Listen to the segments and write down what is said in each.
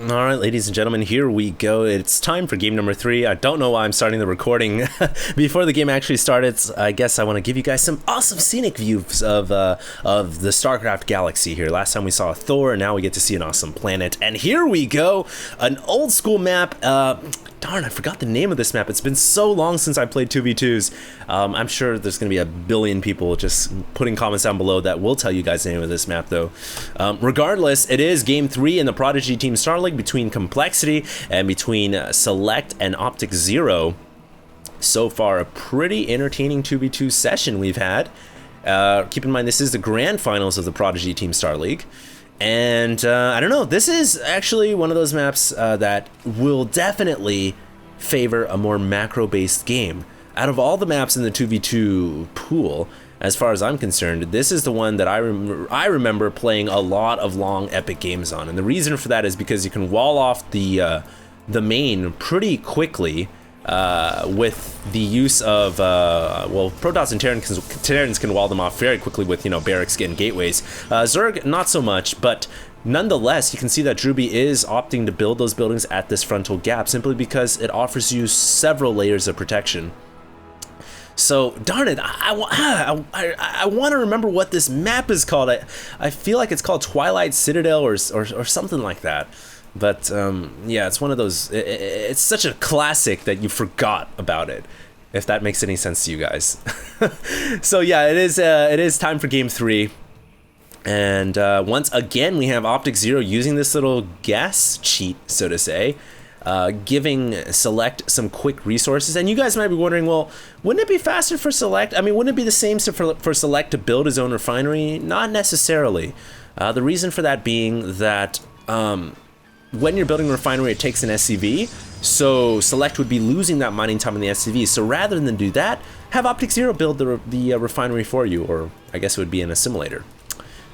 All right, ladies and gentlemen, here we go. It's time for game number 3. I don't know why I'm starting the recording before the game actually starts. I guess I want to give you guys some awesome scenic views of the StarCraft galaxy here. Last time we saw Thor, and now we get to see an awesome planet. And here we go, an old school map. Darn, I forgot the name of this map. It's been so long since I played 2v2s. I'm sure there's going to be a billion people just putting comments down below that will tell you guys the name of this map, though. Regardless, it is game 3 in the Prodigy Team Star League between Complexity and between Select and Optic Zero. So far, a pretty entertaining 2v2 session we've had. Keep in mind, this is the grand finals of the Prodigy Team Star League. And I don't know, this is actually one of those maps that will definitely favor a more macro-based game. Out of all the maps in the 2v2 pool, as far as I'm concerned, this is the one that I remember playing a lot of long epic games on. And the reason for that is because you can wall off the main pretty quickly with the use of, well, Protoss and Terrans can wall them off very quickly with, barracks and gateways. Zerg, not so much, but nonetheless, you can see that Druby is opting to build those buildings at this frontal gap simply because it offers you several layers of protection. So, darn it, I want to remember what this map is called. I feel like it's called Twilight Citadel or something like that. But yeah, it's one of those, it's such a classic that you forgot about it, if that makes any sense to you guys. So yeah, it is time for game 3. And once again, we have Optic Zero using this little gas cheat, so to say, giving Select some quick resources. And you guys might be wondering, well, wouldn't it be faster for Select? I mean, wouldn't it be the same for Select to build his own refinery? Not necessarily. The reason for that being that when you're building a refinery, it takes an SCV, so Select would be losing that mining time in the SCV. So rather than do that, have Optic Zero build the refinery for you, or I guess it would be an assimilator.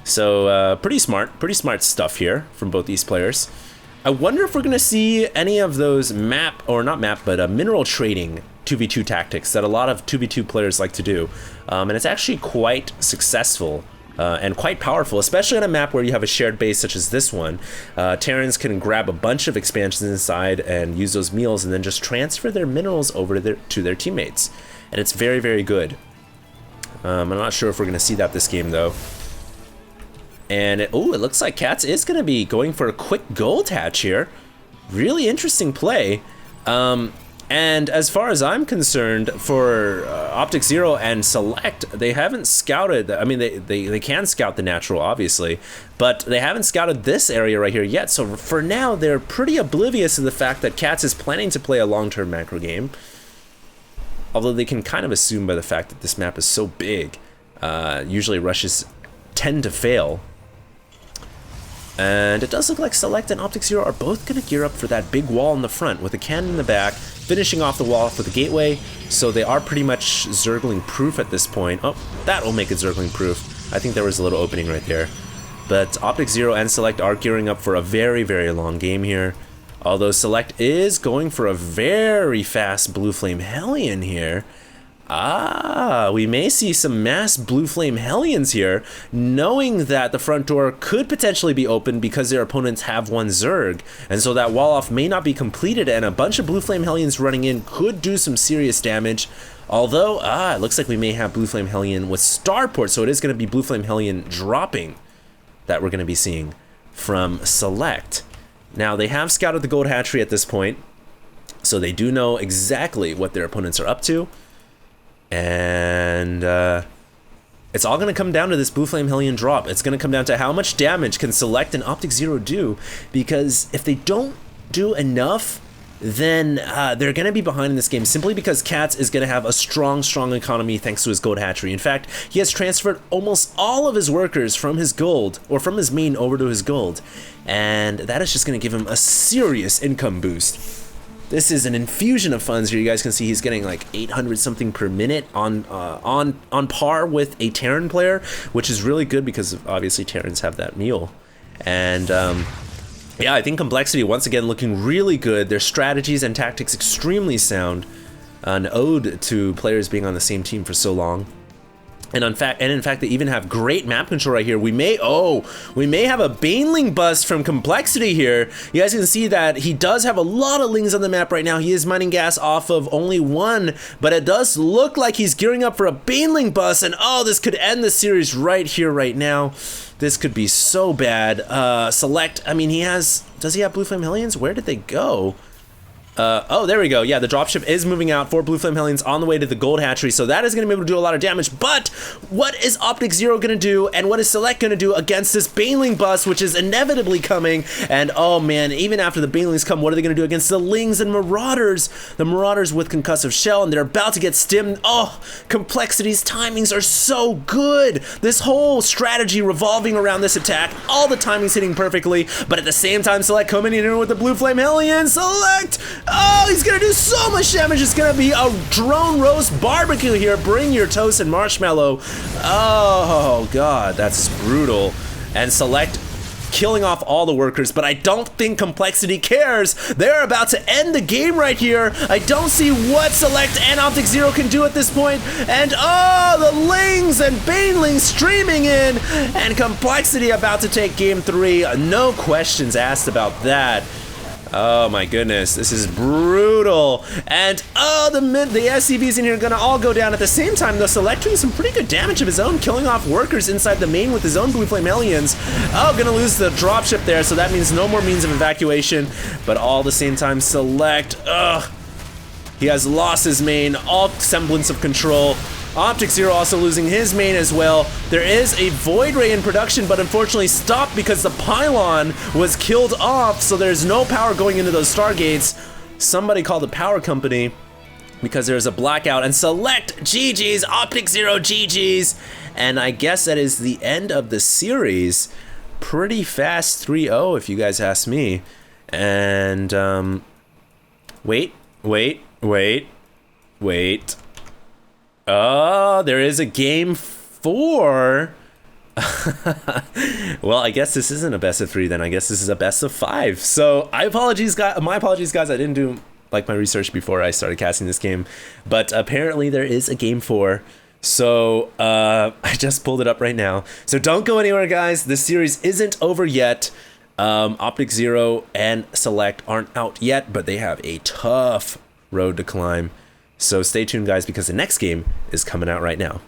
So pretty smart stuff here from both these players. I wonder if we're going to see any of those mineral trading 2v2 tactics that a lot of 2v2 players like to do. And it's actually quite successful. And quite powerful, especially on a map where you have a shared base such as this one. Terrans can grab a bunch of expansions inside and use those meals and then just transfer their minerals over to their teammates. And it's very, very good. I'm not sure if we're going to see that this game, though. And it looks like Cats is going to be going for a quick gold hatch here. Really interesting play. And as far as I'm concerned, for Optic Zero and Select, they haven't scouted. I mean, they can scout the natural, obviously, but they haven't scouted this area right here yet. So for now, they're pretty oblivious to the fact that Cats is planning to play a long-term macro game. Although they can kind of assume by the fact that this map is so big, usually rushes tend to fail. And it does look like Select and Optic Zero are both going to gear up for that big wall in the front with a cannon in the back, finishing off the wall with a gateway, so they are pretty much Zergling proof at this point. Oh, that will make it Zergling proof. I think there was a little opening right there. But Optic Zero and Select are gearing up for a very, very long game here. Although Select is going for a very fast Blue Flame Hellion here. We may see some mass Blue Flame Hellions here, knowing that the front door could potentially be open because their opponents have one Zerg, and so that wall off may not be completed, and a bunch of Blue Flame Hellions running in could do some serious damage. Although, it looks like we may have Blue Flame Hellion with Starport, so it is going to be Blue Flame Hellion dropping that we're going to be seeing from Select. Now, they have scouted the gold hatchery at this point, so they do know exactly what their opponents are up to. And it's all going to come down to this Blue Flame Hellion drop. It's going to come down to how much damage can Select and Optic Zero do, because if they don't do enough, then they're going to be behind in this game, simply because Cats is going to have a strong economy thanks to his gold hatchery. In fact, he has transferred almost all of his workers from his gold, or from his main over to his gold, and that is just going to give him a serious income boost. This is an infusion of funds here. You guys can see he's getting like 800 something per minute on par with a Terran player, which is really good because obviously Terrans have that meal. And yeah, I think Complexity once again looking really good. Their strategies and tactics extremely sound. An ode to players being on the same team for so long. And in fact, they even have great map control right here. We may have a Baneling bust from Complexity here. You guys can see that he does have a lot of lings on the map right now. He is mining gas off of only one, but it does look like he's gearing up for a Baneling bust. And oh, this could end the series right here, right now. This could be so bad. Select, I mean, does he have Blue Flame Hellions? Where did they go? Oh, there we go. Yeah, the dropship is moving out. 4 Blue Flame Hellions on the way to the Gold Hatchery, so that is going to be able to do a lot of damage. But what is Optic Zero going to do, and what is Select going to do against this Baneling bust, which is inevitably coming? And oh man, even after the Banelings come, what are they going to do against the Lings and Marauders? The Marauders with Concussive Shell, and they're about to get stimmed. Oh, Complexity's timings are so good. This whole strategy revolving around this attack, all the timings hitting perfectly, but at the same time, Select coming in with the Blue Flame Hellions. Select! Oh, he's gonna do so much damage. It's gonna be a drone roast barbecue here. Bring your toast and marshmallow. Oh god, that's brutal. And Select killing off all the workers, but I don't think Complexity cares. They're about to end the game right here. I don't see what Select and Optic Zero can do at this point. And oh, the Lings and Banelings streaming in, and Complexity about to take game 3. No questions asked about that. Oh my goodness, this is brutal. And oh, the SCVs in here are gonna all go down at the same time, though. Select doing some pretty good damage of his own, killing off workers inside the main with his own Blue Flame Hellions. Oh, gonna lose the dropship there, so that means no more means of evacuation. But all the same time, Select, ugh, he has lost his main, all semblance of control. Optic Zero also losing his main as well. There is a Void Ray in production, but unfortunately stopped because the pylon was killed off, so there's no power going into those Stargates. Somebody called the power company because there's a blackout. And Select, GG's, Optic Zero, GG's. And I guess that is the end of the series. Pretty fast 3-0 if you guys ask me. And wait. Oh, there is a game 4. Well, I guess this isn't a best of 3 then. I guess this is a best of 5. So my apologies, guys. I didn't do like my research before I started casting this game, but apparently there is a game 4. So I just pulled it up right now. So don't go anywhere, guys. This series isn't over yet. Optic Zero and Select aren't out yet, but they have a tough road to climb. So stay tuned, guys, because the next game is coming out right now.